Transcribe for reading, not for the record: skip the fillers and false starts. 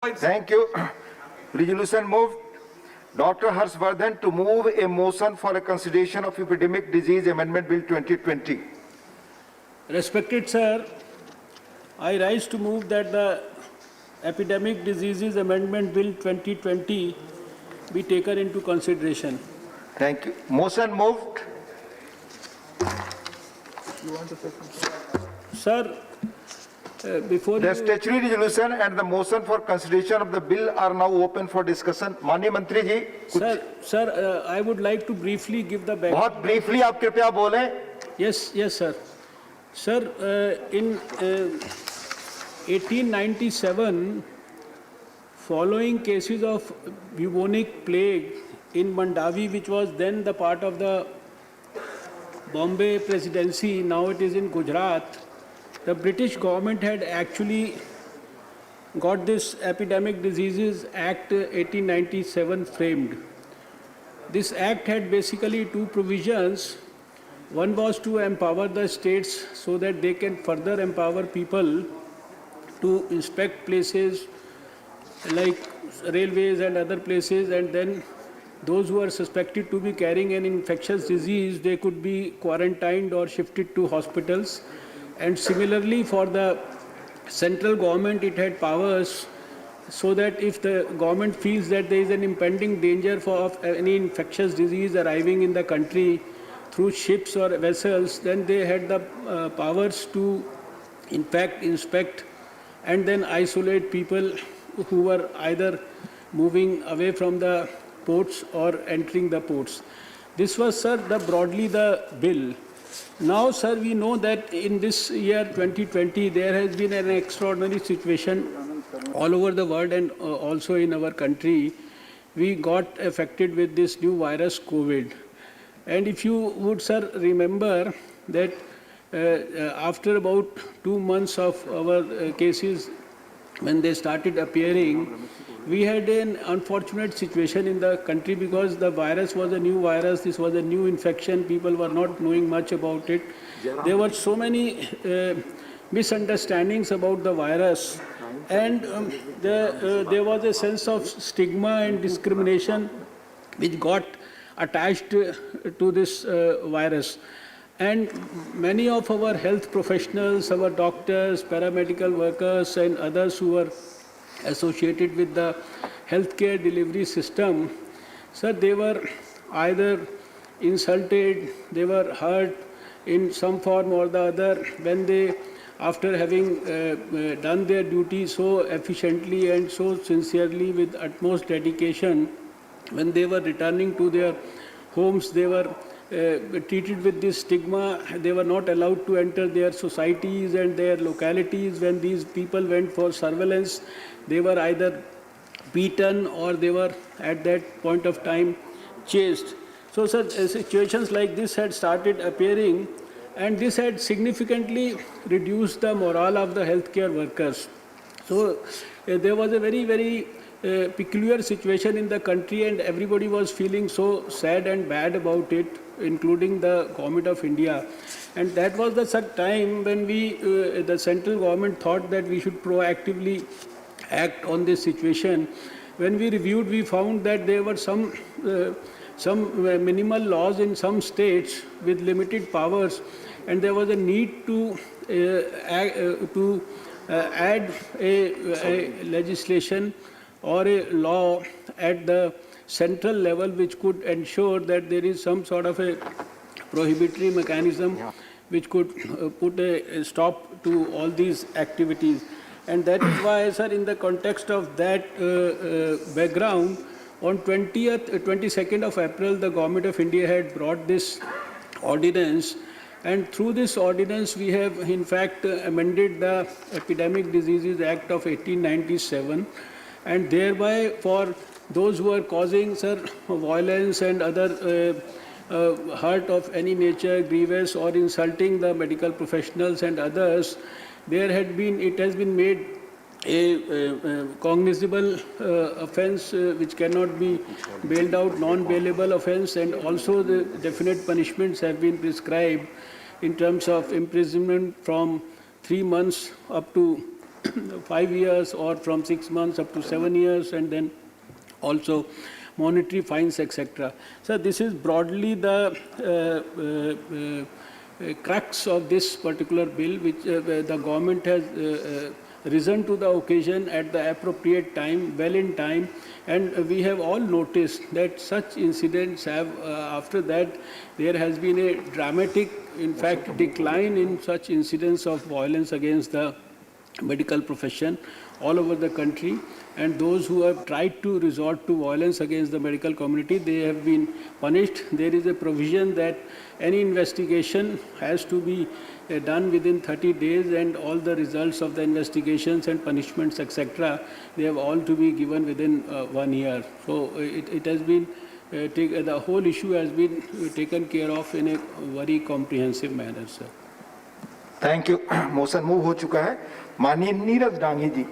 Thank you. Resolution moved. Dr. Harshvardhan to move a motion for a consideration of Epidemic Disease Amendment Bill 2020. Respected Sir, I rise to move that the Epidemic Diseases Amendment Bill 2020 be taken into consideration. Thank you. Motion moved. Sir, before The you... statutory resolution and the motion for consideration of the bill are now open for discussion. माननीय मंत्री जी, Sir, I would like to briefly give the background. बहुत briefly आप कृपया बोलें. Yes, sir. Sir, in 1897, following cases of bubonic plague in Mandavi, which was then the part of the Bombay Presidency, now it is in Gujarat, the British government had actually got this Epidemic Diseases Act 1897 framed. This act had basically two provisions. One was to empower the states so that they can further empower people to inspect places like railways and other places, and then those who are suspected to be carrying an infectious disease, they could be quarantined or shifted to hospitals. And similarly for the central government, it had powers so that if the government feels that there is an impending danger of any infectious disease arriving in the country through ships or vessels, then they had the powers to in fact inspect and then isolate people who were either moving away from the ports or entering the ports. This was, sir, broadly the bill. Now, sir, we know that in this year 2020, there has been an extraordinary situation all over the world and also in our country. We got affected with this new virus, COVID. And if you would, sir, remember that after about 2 months of our cases, when they started appearing, we had an unfortunate situation in the country because the virus was a new virus, this was a new infection, people were not knowing much about it. There were so many misunderstandings about the virus, and there was a sense of stigma and discrimination which got attached to this virus. And many of our health professionals, our doctors, paramedical workers and others who were associated with the healthcare delivery system, sir, they were either insulted, they were hurt in some form or the other when they, after having done their duty so efficiently and so sincerely with utmost dedication, when they were returning to their homes, they were treated with this stigma. They were not allowed to enter their societies and their localities. When these people went for surveillance, they were either beaten or they were at that point of time chased. So, sir, situations like this had started appearing, and this had significantly reduced the morale of the healthcare workers. So, there was a very, very peculiar situation in the country, and everybody was feeling so sad and bad about it, including the government of India. And that was the time when the central government thought that we should proactively act on this situation. When we reviewed, we found that there were some minimal laws in some states with limited powers, and there was a need to add a legislation or a law at the central level which could ensure that there is some sort of a prohibitory mechanism which could put a stop to all these activities. And that is why, sir, in the context of that background, on 22nd of April, the Government of India had brought this ordinance, and through this ordinance we have in fact amended the Epidemic Diseases Act of 1897, and thereby for those who are causing, sir, violence and other hurt of any nature, grievous or insulting the medical professionals and others, it has been made a cognizable offence which cannot be bailed out, non-bailable offence, and also the definite punishments have been prescribed in terms of imprisonment from 3 months up to 5 years or from 6 months up to 7 years, and then also monetary fines, etc. So this is broadly the crux of this particular bill, which the government has risen to the occasion at the appropriate time, well in time, and we have all noticed that such incidents have, after that, there has been a dramatic, in fact, decline in such incidents of violence against the medical profession all over the country, and those who have tried to resort to violence against the medical community, they have been punished. There is a provision that any investigation has to be done within 30 days, and all the results of the investigations and punishments, etc., they have all to be given within 1 year. So it has been, the whole issue has been taken care of in a very comprehensive manner, sir. Thank you. Motion move हो चुका है। माननीय नीरज डांगी जी।